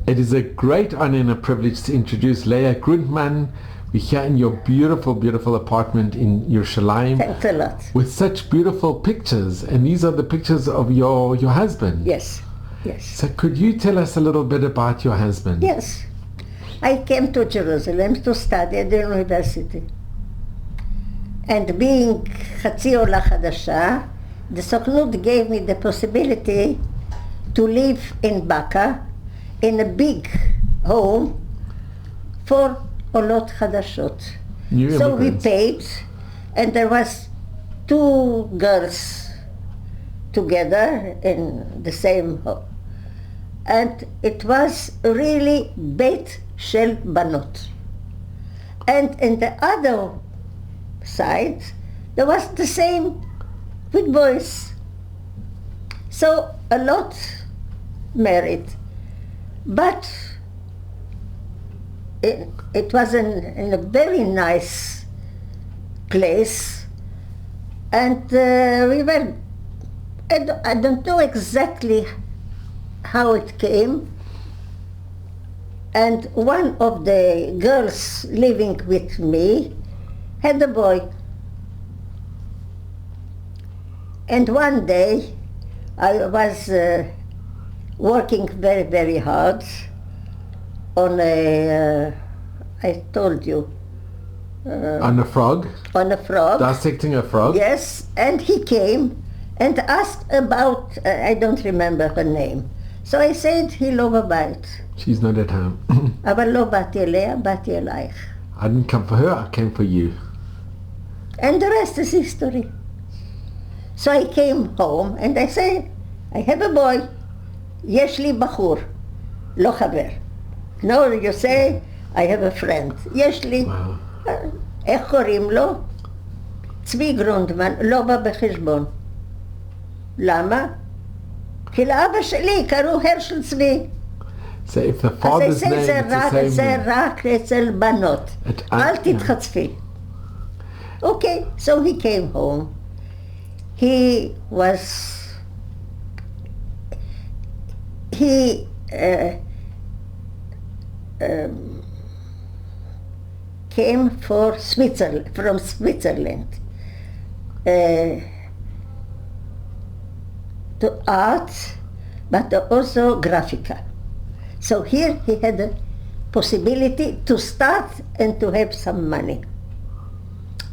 It is a great honor and a privilege to introduce Leah Grundman. We're here in your beautiful, beautiful apartment in Yerushalayim. Thanks a lot. With such beautiful pictures, and these are the pictures of your husband. Yes, yes. So could you tell us a little bit about your husband? Yes. I came to Jerusalem to study at the university. And being Chatzi Ola Chadasha, the Sokhnut gave me the possibility to live in Baka in a big home for Olot Chadashot. So we paid, and there was 2 girls together in the same home. And it was really Beit Shel Banot. And in the other side, there was the same with boys. So a lot married. But it was in a very nice place. And we were, I don't know exactly how it came. And one of the girls living with me had a boy. And one day I was working very, very hard on a, I told you. On a frog? On a frog. Dissecting a frog? Yes, and he came and asked about, I don't remember her name. So I said, היא לא בבית. She's not at home. אבל לא באתי אליה, באתי אלייך. I didn't come for her, I came for you. And the rest is history. So I came home and I said, I have a boy. יש לי בחור, לא חבר. No, you say, I have a friend. יש לי, איך קוראים לו? צבי גרונדמן, לא בא בחשבון. למה? כי לאבא שלי קראו הרשל צבי. So if the father's name is the same זה name. רק אצל בנות. אל תתחצפי. Okay, so he came home. He came from Switzerland to art, but also graphica. So here he had a possibility to start and to have some money.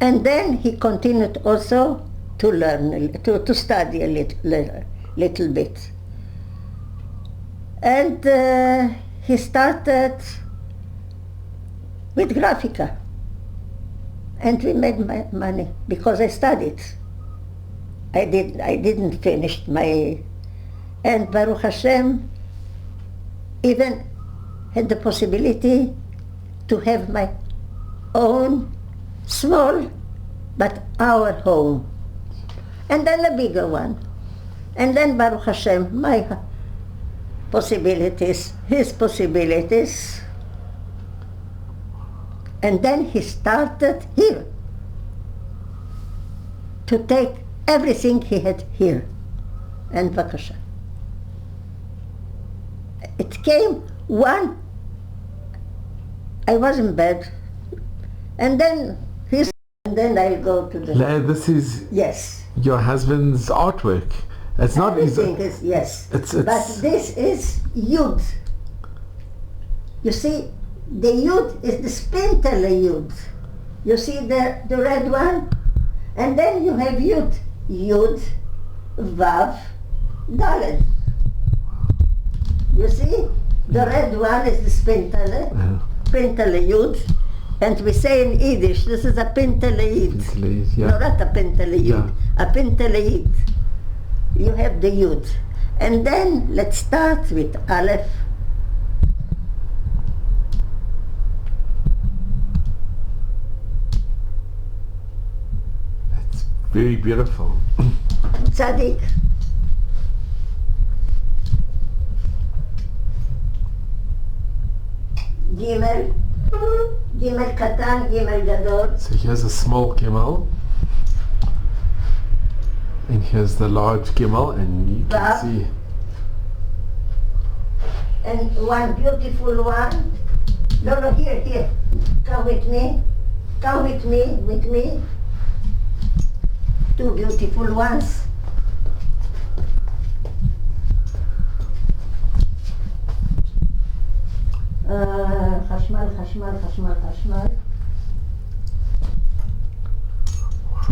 And then he continued also to learn, to study a little bit. And he started with graphica. And we made money because I studied. I didn't finish my, and Baruch Hashem even had the possibility to have my own small, but our home. And then a bigger one. And then Baruch Hashem, my possibilities, his possibilities. And then he started here to take everything he had here. And Bakasha. It came one, I was in bed, and then I go to the... Leah, this is Yes. your husband's artwork. It's not his... Everything is, yes. It's But this is Yud. You see, the Yud is the spindle Yud. You see the red one? And then you have Yud. Yud, Vav, Dalet. You see? The red one is the spindle, spindle Yud. And we say in Yiddish, this is a pinteleid. Yeah. No, not a pinteleid, Yeah. a pinteleid. You have the Yud. And then let's start with Aleph. It's very beautiful. Tzadik. Gimel. Gimel Katan, Gimel Gadol. So here's a small gimel. And here's the large gimel, and you can Vav. see. And one beautiful one. No, here. Come with me. Come with me. Two beautiful ones. חשמל.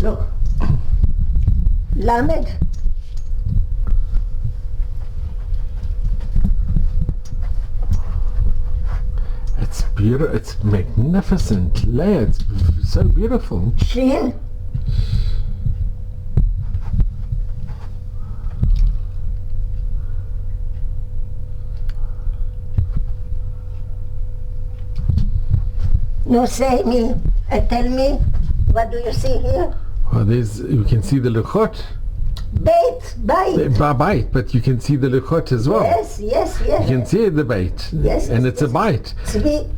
Look. למד. It's beautiful. It's magnificent. Leah, it's so beautiful. שין. No, say me, tell me, what do you see here? Well, you can see the luchot. Bait. But you can see the luchot as well. Yes. You can see the bait. Yes. And it's a bite. Tzvi,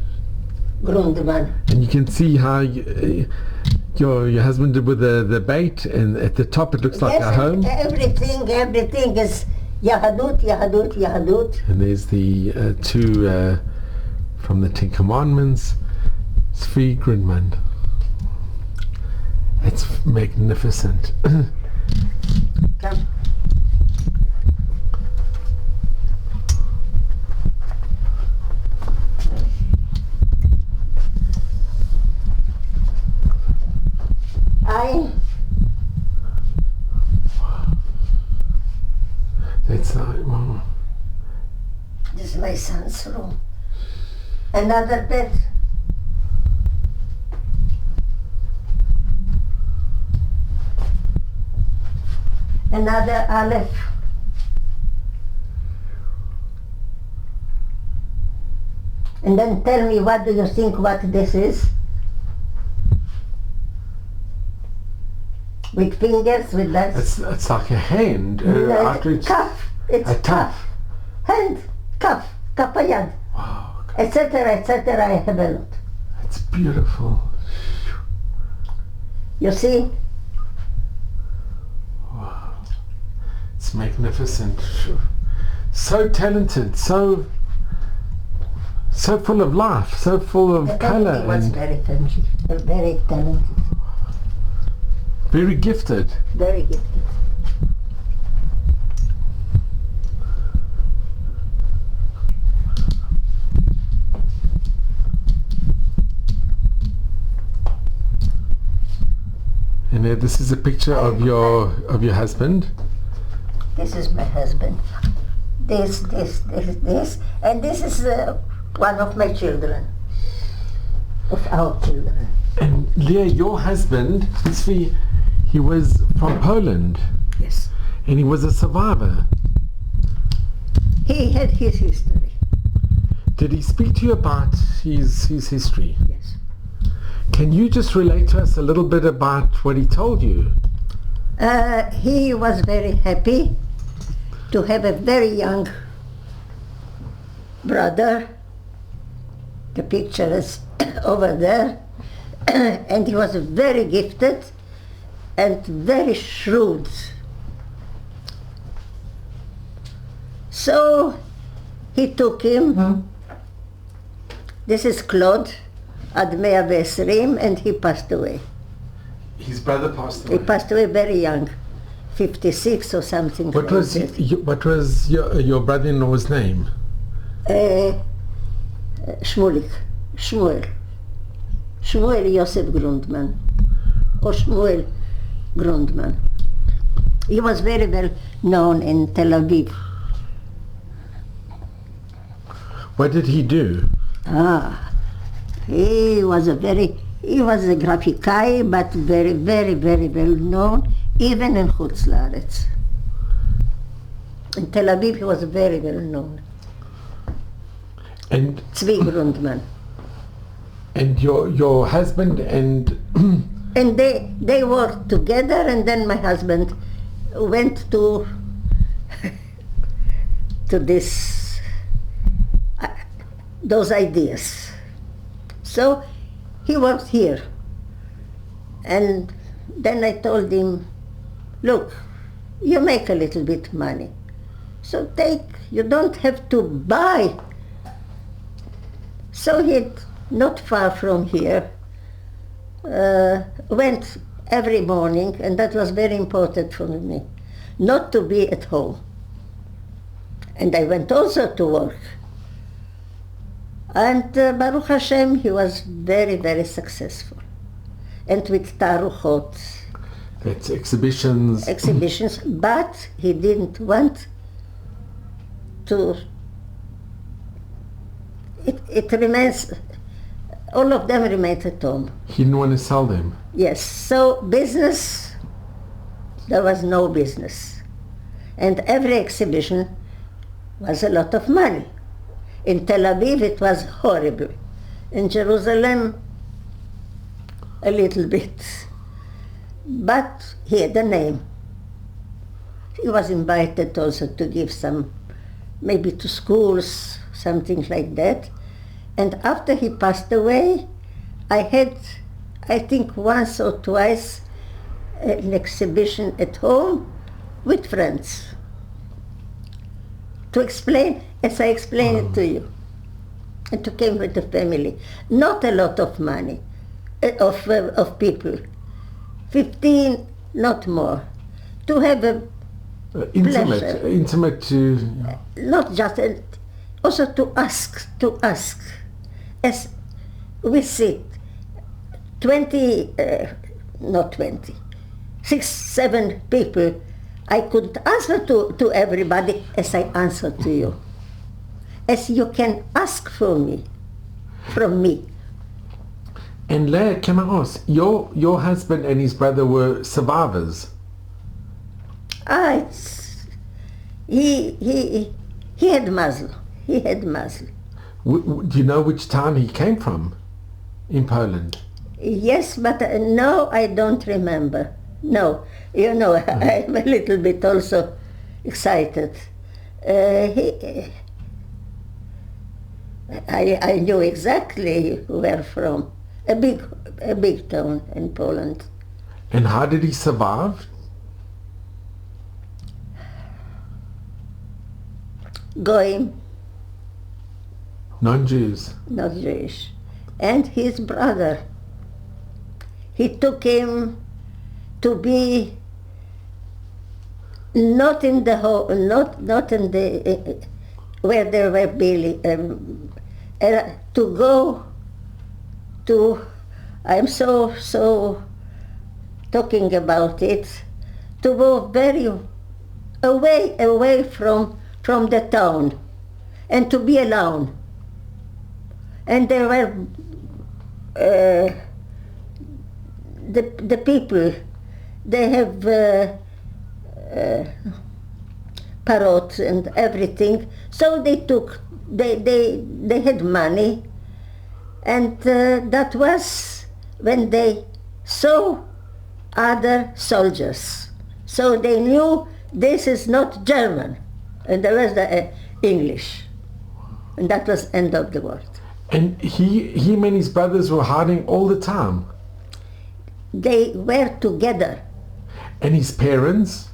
Grundman. And you can see how your husband did with the bait, and at the top it looks like a home. Everything is Yahadut. And there's the two from the Ten Commandments. Tzvi, Grundman. It's magnificent. Come. That's wow. This is my son's room. Another bed. Another Aleph. And then tell me, what do you think what this is? With fingers, with that? It's like a hand. Cuff. It's a cuff. Hand, cuff, kapayad. Wow. Etc. I have a lot. It's beautiful. You see? Wow. It's magnificent. So talented, so full of life, so full of color. He was very friendly, very talented. Very gifted. Very gifted. And this is a picture of your husband. This is my husband. This, and this is one of my children, of our children. And Leah, your husband, Tzvi, he was from Poland. Yes. And he was a survivor. He had his history. Did he speak to you about his history? Yes. Can you just relate to us a little bit about what he told you? He was very happy to have a very young brother. The picture is over there. And he was very gifted and very shrewd. So he took him. This is Claude, Ad 120, and he passed away. His brother passed away. He passed away very young, 56 or something. What was your brother-in-law's name? Shmuel Yosef Grundman, or Shmuel Grundman. He was very well known in Tel Aviv. What did he do? He was a graphikai, but very, very, very well known, even in Chutz La'aretz. In Tel Aviv, he was very well known. And Tzvi Grundman. And your husband and and they worked together, and then my husband went to this those ideas. So he worked here, and then I told him, look, you make a little bit money, so you don't have to buy So he, not far from here, went every morning, and that was very important for me, not to be at home. And I went also to work. And Baruch Hashem, he was very, very successful. And with taruchot. It's exhibitions. Exhibitions, but he didn't want to. It remains, all of them remained at home. He didn't want to sell them. Yes, so business, there was no business. And every exhibition was a lot of money. In Tel Aviv it was horrible. In Jerusalem, a little bit. But he had a name. He was invited also to give some, maybe to schools, something like that. And after he passed away, I had, I think once or twice, an exhibition at home with friends. To explain, as I explained it to you, and to came with the family. Not a lot of money, of people. 15, not more. To have a pleasure. Intimate to... Not just, also to ask. As we sit, 20, not 20, 6, 7 people, I could answer to everybody as I answer to you. As you can ask from me. And Leah, can I ask, your husband and his brother were survivors? He had muzzle. He had muzzle. Do you know which town he came from in Poland? Yes, but no, I don't remember. No, you know, I'm a little bit also excited. I knew exactly where from. A big town in Poland. And how did he survive? Goyim. Non-Jews. Not Jewish. And his brother. He took him to be not in the not in the where they were building, to go to. I'm so talking about it. To go very away from the town, and to be alone. And there were the people. They have parrots and everything. So they had money, and that was when they saw other soldiers. So they knew this is not German, and the rest are English. And that was end of the world. And him and his brothers were hiding all the time? They were together. And his parents?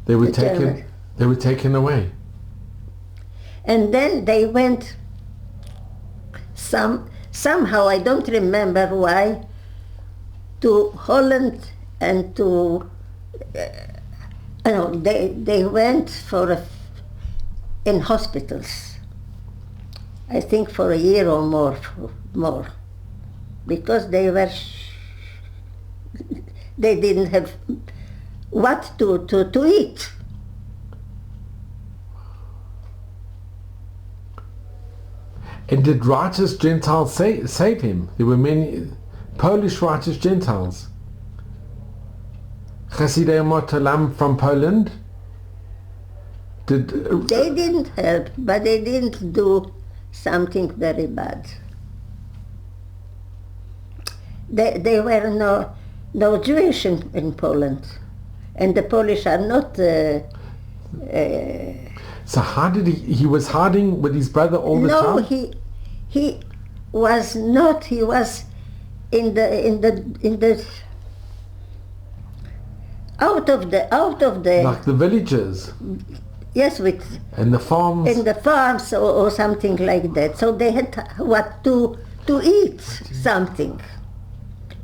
They were taken away. And then they went somehow, I don't remember why, to Holland and to they went in hospitals. I think for a year or more, because they didn't have what to eat. And did righteous Gentiles save him? There were many Polish righteous Gentiles. Chasidei Umot Olam from Poland? They didn't help, but they didn't do something very bad. There were no Jewish in Poland, and the Polish are not. So how did he was hiding with his brother all the time? No, he was not. He was in the out of the like the villagers. Yes, with And the farms? in the farms or something like that. So they had what to eat something.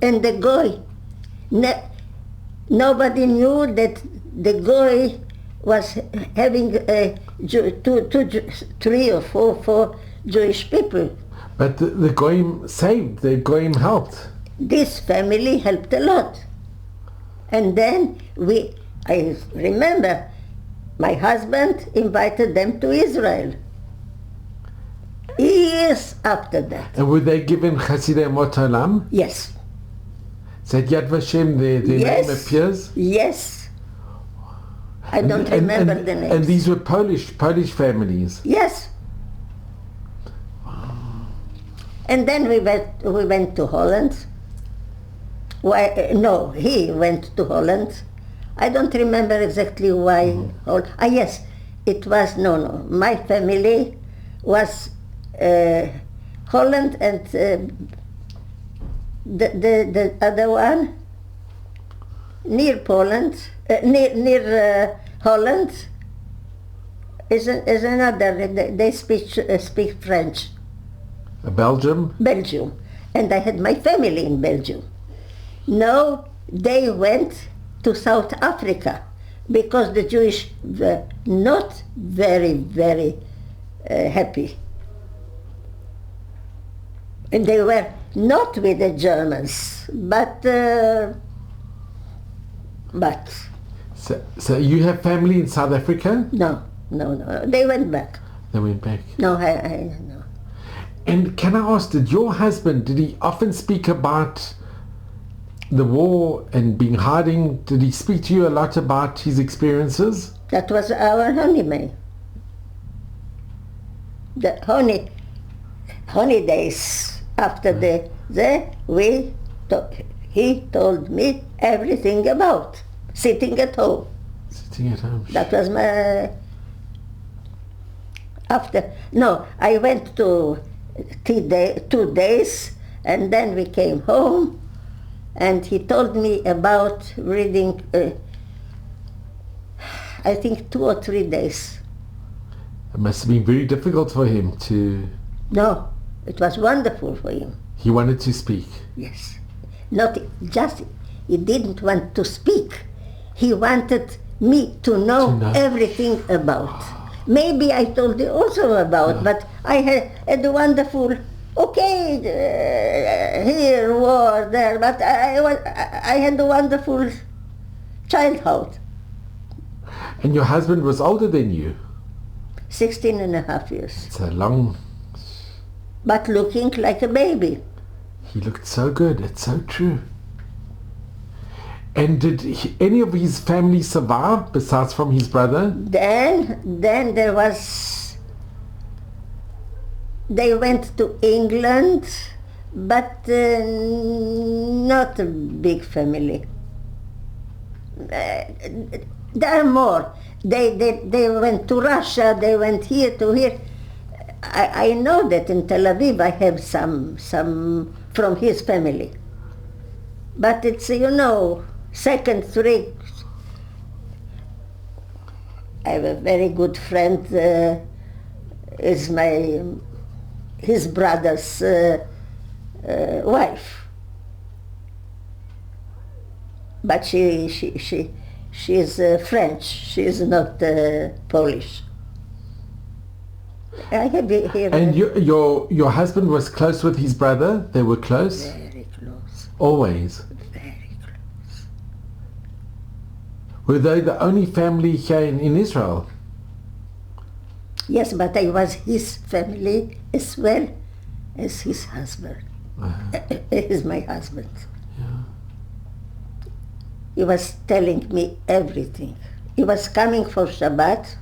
And the goy, nobody knew that the goy was having three or four Jewish people. But the Goyim saved, the Goyim helped. This family helped a lot. And then I remember my husband invited them to Israel. Years after that. And were they given Chasidei Mot Olam? Yes. Is that Yad Vashem, their Yes. name appears? Yes. I don't remember the names. And these were Polish families? Yes. And then we went to Holland. Why? No, he went to Holland. I don't remember exactly why. Yes, it was, no. My family was Holland, and the other one, near Poland, near Holland, is another, they speak French. Belgium? Belgium. And I had my family in Belgium. No, they went to South Africa because the Jewish were not very, very happy. And they were not with the Germans, but So you have family in South Africa? no, they went back. They went back. No, no. And can I ask, did he often speak about the war and being hiding? Did he speak to you a lot about his experiences? That was our honeymoon. The holidays after he told me everything about sitting at home. Sitting at home. That was my I went to 2 days, and then we came home, and he told me about reading, I think 2 or 3 days. It must have been very difficult for him to... No, it was wonderful for him. He wanted to speak. Yes. Not just, he didn't want to speak. He wanted me to know everything about. Maybe I told you also about, but I had a wonderful, here, war, there, but I had a wonderful childhood. And your husband was older than you? 16 and a half years. It's a long... But looking like a baby. He looked so good, it's so true. And did any of his family survive besides from his brother? Then there was, they went to England, but not a big family. There are more. They went to Russia, they went here to here. I know that in Tel Aviv I have some from his family. But it's, second, three. I have a very good friend, is his brother's wife. But she's French, she is not Polish. I have here. And your husband was close with his brother? They were close? Very close. Always? Very close. Were they the only family here in Israel? Yes, but I was his family as well as his husband. Is my husband. Yeah. He was telling me everything. He was coming for Shabbat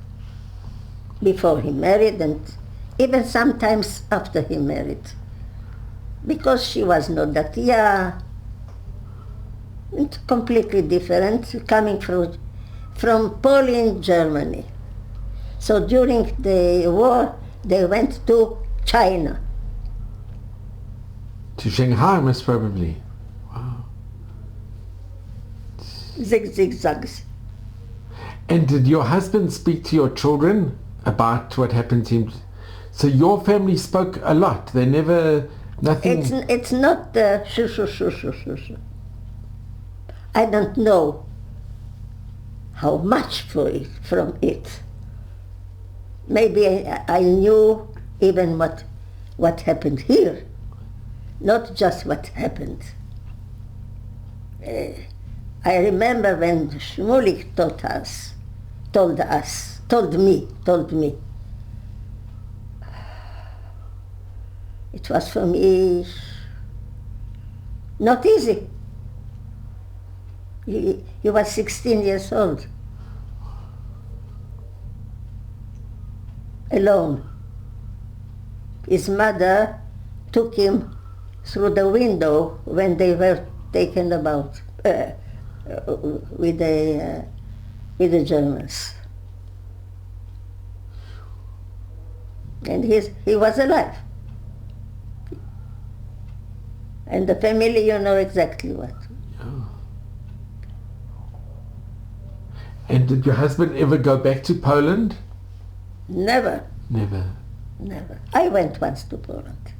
before he married, and even sometimes after he married, because she was not Datiya, completely different, coming from Poland, Germany. So during the war, they went to China. To Shanghai, most probably. Wow. Zigzags. And did your husband speak to your children about what happened to him? So your family spoke a lot. They never, nothing. It's not shoo, shoo, shoo, shoo, shoo, shoo. I don't know how much from it. Maybe I knew even what happened here, not just what happened. I remember when Shmulik told me. It was for me not easy. He was 16 years old, alone. His mother took him through the window when they were taken about with the Germans. And he was alive. And the family, you know exactly what. Yeah. And did your husband ever go back to Poland? Never. Never. Never. I went once to Poland.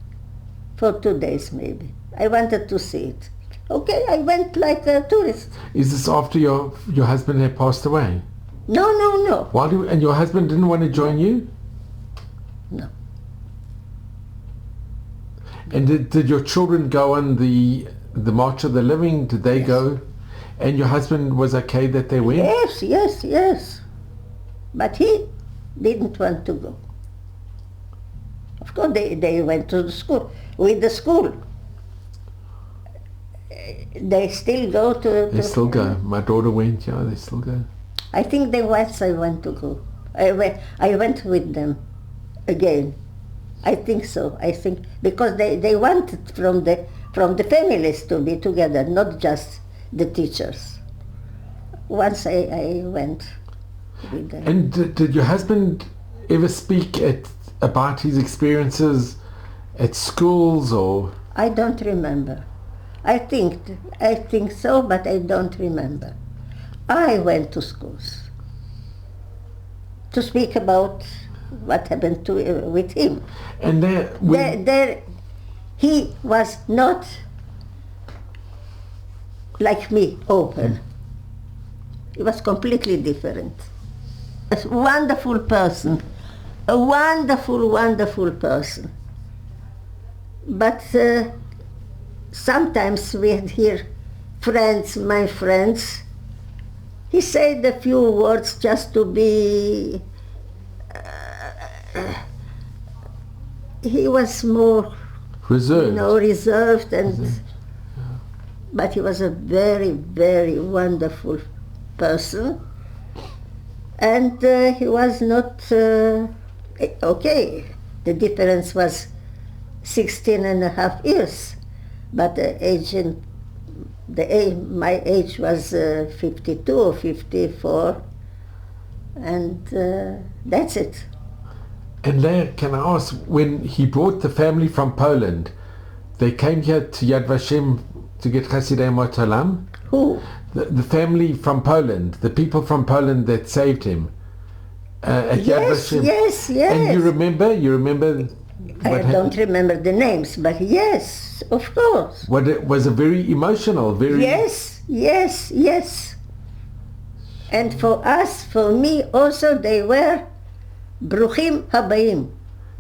For 2 days maybe. I wanted to see it. Okay, I went like a tourist. Is this after your husband had passed away? No. Why and your husband didn't want to join you? No. And did your children go on the March of the Living? Did they go? And your husband was okay that they went? Yes. But he didn't want to go. Of course, they went to the school. With the school, they still go to... They still go. My daughter went, yeah, they still go. I think the once I want to go. I went with them again. I think so. I think because they wanted from the families to be together, not just the teachers. Once I went with them. And did your husband ever speak about his experiences at schools or? I don't remember. I think so, but I don't remember. I went to schools to speak about what happened with him. And there, he was not like me, open. He was completely different. A wonderful person, a wonderful person. But sometimes we hear my friends, he said a few words just to be... he was more reserved. Reserved and... But he was a very, very wonderful person. And he was not... okay, the difference was 16 and a half years. But my age was 52 or 54. And that's it. And Leah, can I ask, when he brought the family from Poland, they came here to Yad Vashem to get Chasidei Mot Olam? Who? The family from Poland, the people from Poland that saved him at Yad Vashem. Yes. And you remember? I don't remember the names, but yes, of course. What it was a very emotional, very... Yes. And for us, for me also, they were Bruchim Habayim.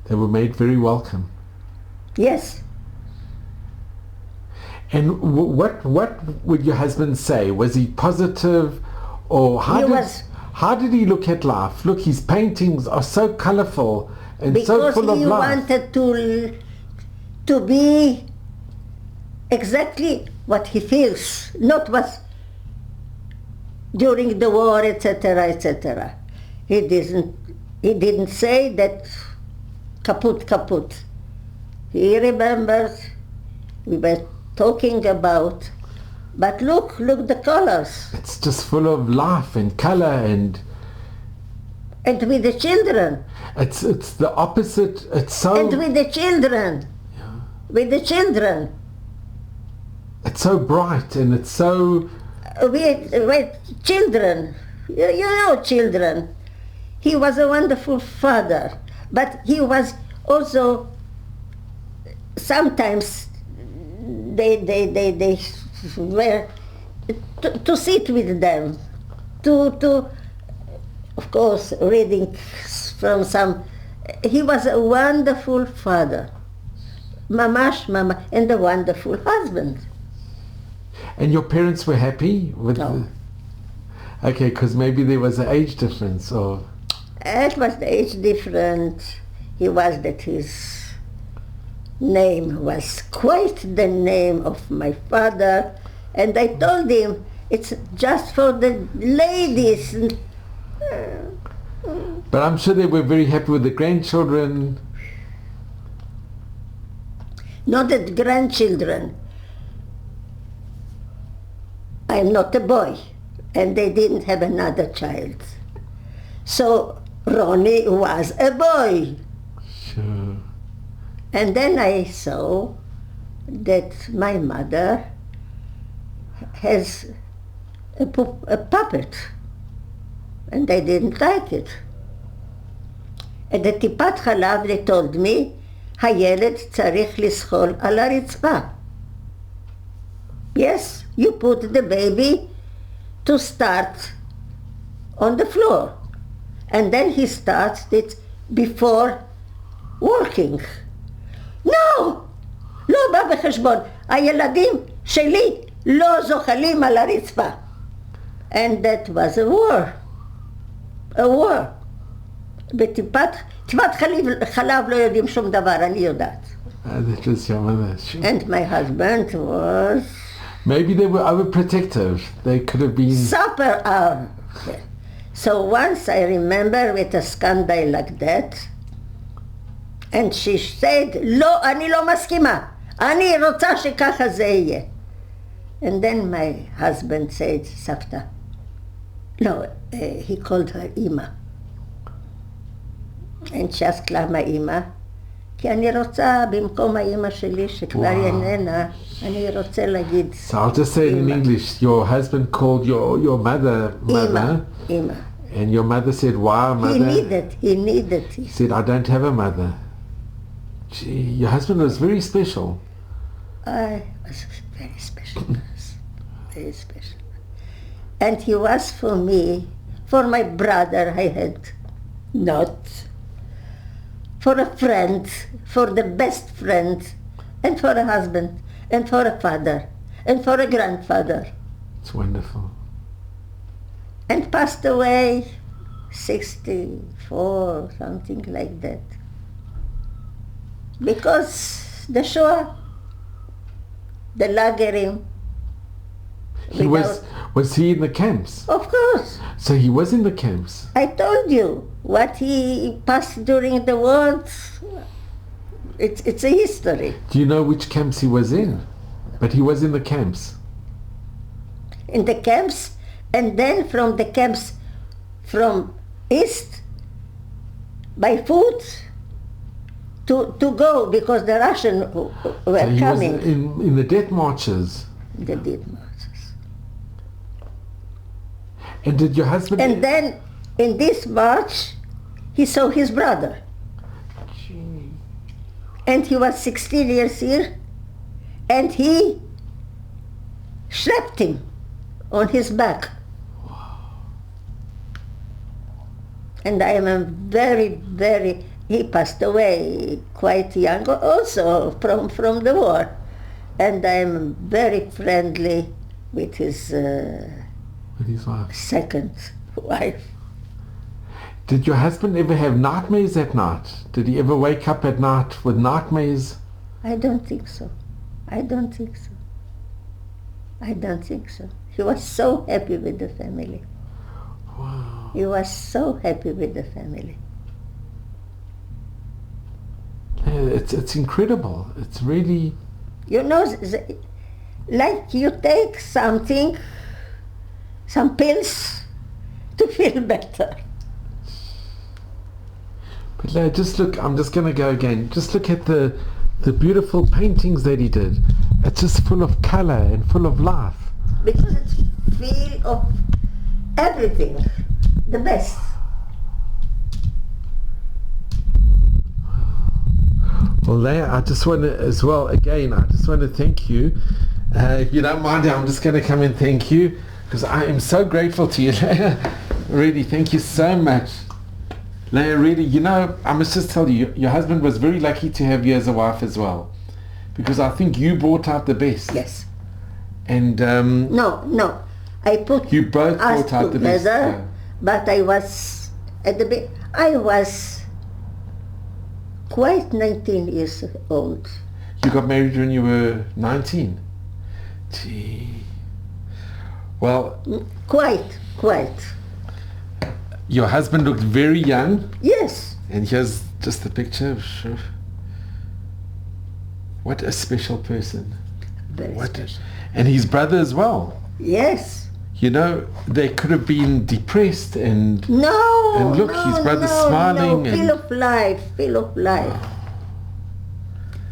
They were made very welcome. Yes. And what would your husband say? Was he positive, or how did he look at life? Look, his paintings are so colorful and so full of life. Because he wanted to be exactly what he feels, not what during the war, etc. He didn't say that kaput. He remembers we were talking about, but look the colors. It's just full of life and color and with the children. It's the opposite. It's so... And with the children. Yeah. With the children. It's so bright and it's so... With children. You know children. He was a wonderful father, but he was also sometimes they were to sit with them, to of course reading from some. He was a wonderful father, mamash mama, and a wonderful husband. And your parents were happy with? No. Okay, because maybe there was an age difference, or. It was the age different. He was that his name was quite the name of my father, and I told him it's just for the ladies. But I'm sure they were very happy with the grandchildren. Not the grandchildren. I'm not a boy, and they didn't have another child. So Ronnie was a boy. Sure. And then I saw that my mother has a puppet, and I didn't like it. At the טיפת חלב they told me, הילד צריך לזחול על הרצפה. Yes, you put the baby to start on the floor. And then he starts it before working. No! לא בא בחשבון. הילדים שלי לא זוחלים על הרצפה. And that was a war. A war. בטיפת חלב לא יודעים שום דבר, אני יודעת. That was your mother. Sure. And my husband was... Maybe they were overprotective. They could have been... Super hour. So once I remember with a scandal like that, and she said, לא, אני לא מסכימה. אני רוצה שככה זה יהיה. And then my husband said, סבתא. No, he called her אמא. And she asked למה אמא? כי אני רוצה במקום האמא שלי שכבר איננה, אני רוצה להגיד So I'll just say it in English. Your husband called your mother. אמא. And your mother said, why mother? He needed. He said, I don't have a mother. Gee, your husband was very special. I was very special. Very special. And he was for me, for my brother I had not. For a friend, for the best friend, and for a husband, and for a father, and for a grandfather. It's wonderful. And passed away 64, something like that. Because the Shoah, the lagering. Was he in the camps? Of course. So he was in the camps. I told you what he passed during the war. It's a history. Do you know which camps he was in? But he was in the camps. In the camps, and then from the camps from east by foot to go because the Russians were so he coming. Was in the death marches. The death marches. And did your husband... And then in this march, he saw his brother. Gee. And he was 16 years here, and he schlepped him on his back. Wow. And I am very, he passed away quite young also from the war. And I am very friendly with his wife. Second wife. Did your husband ever have nightmares at night? Did he ever wake up at night with nightmares? I don't think so. He was so happy with the family. Wow. He was so happy with the family. It's incredible. It's really... You know, like you take something, some pills to feel better. But just look, I'm just going to go again. Just look at the beautiful paintings that he did. It's just full of color and full of life. Because it's full of everything, the best. Well, Leah, I just want to, as well, again, I just want to thank you. If you don't mind, I'm just going to come and thank you, because I am so grateful to you, Leah. Really, thank you so much. Leah, really, you know, I must just tell you, your husband was very lucky to have you as a wife as well, because I think you brought out the best. Yes. And no, I put you both brought out the best. Yeah. But I was I was quite 19 years old. You got married when you were 19. Gee. Well, quite. Your husband looked very young. Yes. And here's just the picture. What a special person. Very special. And his brother as well. Yes. You know, they could have been depressed and... No. And look, his brother's smiling. No, full of life. Oh.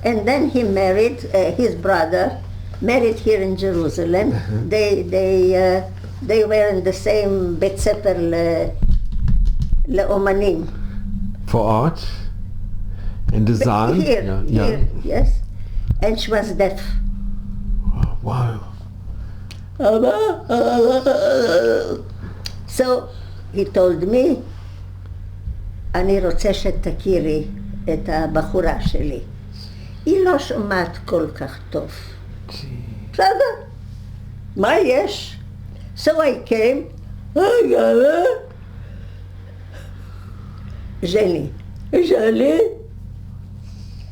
And then he married, his brother married here in Jerusalem. Uh-huh. They were in the same Bet Sefer Le'omanim. For art and design? Here, yes. And she was deaf. Oh, wow. So he told me, אני רוצה שתכירי את הבחורה שלי. היא לא שומעת כל כך טוב. בסדר, מה יש? So I came, Jenny.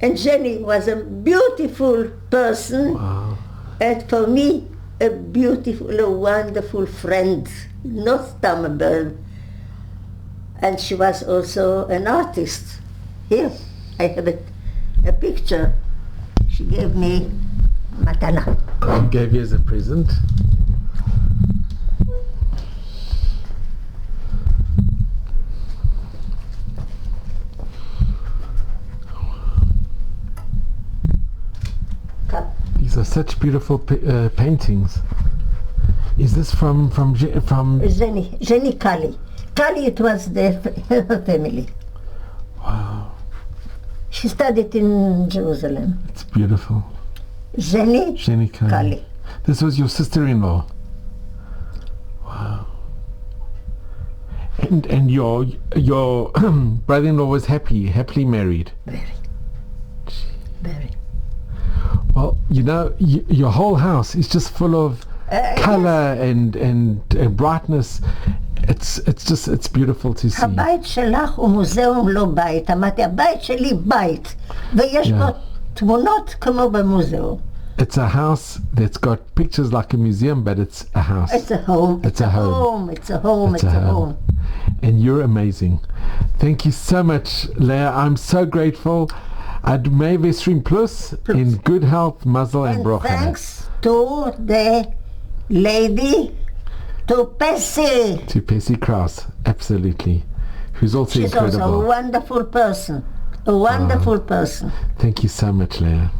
And Jenny was a beautiful person. Wow. And for me, a wonderful friend, not stam bird. And she was also an artist. Here, I have a picture. She gave me matana. She gave you as a present? These are such beautiful paintings. Is this from Jenny Kali? Kali, it was her family. Wow. She studied in Jerusalem. It's beautiful. Jenny Kali. This was your sister-in-law. Wow. And your brother-in-law was happily married. Very. Well, you know, your whole house is just full of color and brightness. It's beautiful to see. הבית שלך הוא מוזיאום לא בית. אמרתי, הבית שלי בית. ויש בו תמונות כמו במוזיאום. It's a house that's got pictures like a museum, but it's a house. It's a home. It's a home. And you're amazing. Thank you so much, Leah. I'm so grateful. Admei V'Esrim Plus, in good health, mazel and brocha. Thanks to the lady, to Pessi. To Pessi Kraus, absolutely. Who's also incredible. She's also a wonderful person. Thank you so much, Leah.